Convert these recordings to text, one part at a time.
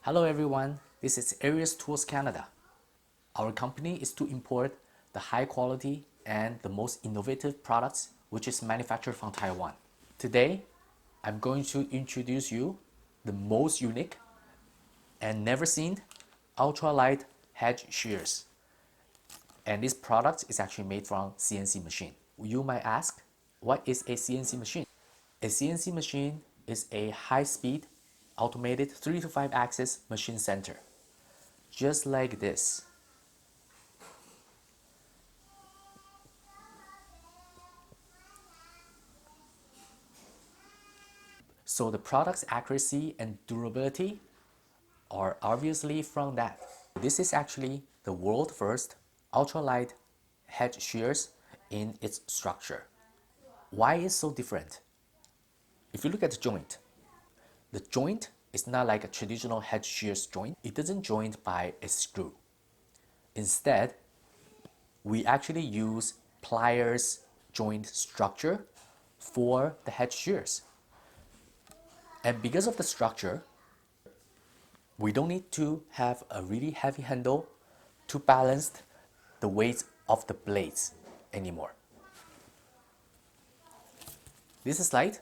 Hello everyone, this is Arius Tools Canada. Our company is to import the high quality and the most innovative products which is manufactured from Taiwan. Today, I'm going to introduce you the most unique and never seen ultralight Hedge shears. And this product is actually made from CNC machine. You might ask, what is a CNC machine? A CNC machine is a high-speed, automated 3 to 5 axis machine center. Just like this. So the product's accuracy and durability are obviously from that. This is actually the world first ultralight hedge shears in its structure. Why is so different? If you look at the joint is not like a traditional hedge shears joint. It doesn't join by a screw. Instead, we actually use pliers joint structure for the hedge shears. And because of the structure, we don't need to have a really heavy handle to balance the weight of the blades anymore. This is light,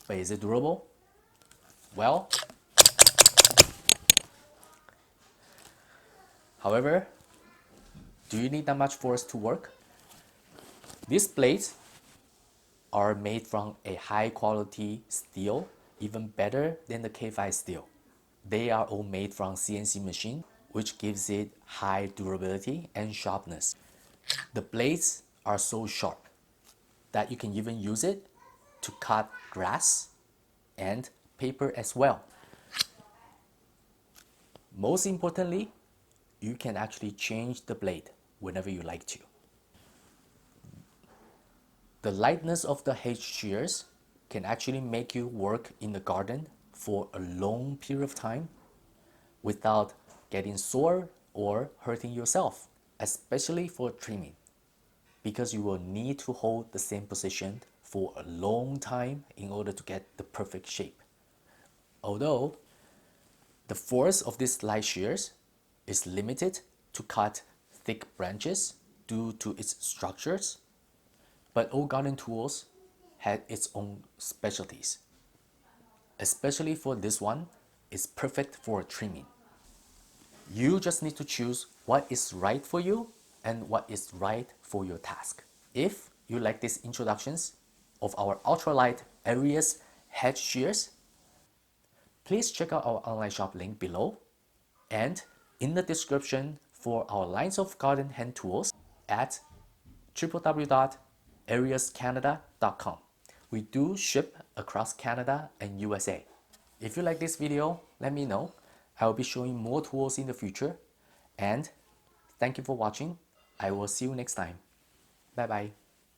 but is it durable? Well, however, do you need that much force to work? These blades are made from a high quality steel, even better than the K5 steel. They are all made from CNC machine, which gives it high durability and sharpness. The blades are so sharp that you can even use it to cut grass and paper as well. Most importantly, you can actually change the blade whenever you like to. The lightness of the Hedge shears can actually make you work in the garden for a long period of time without getting sore or hurting yourself, especially for trimming, because you will need to hold the same position for a long time in order to get the perfect shape. Although the force of these light shears is limited to cut thick branches due to its structures, but all garden tools had its own specialties. Especially for this one, it's perfect for trimming. You just need to choose what is right for you and what is right for your task. If you like these introductions of our ultralight Arius Hedge shears, please check out our online shop link below and in the description for our lines of garden hand tools at www.ariuscanada.com. We do ship across Canada and USA. If you like this video, let me know. I will be showing more tools in the future. And thank you for watching. I will see you next time. Bye bye.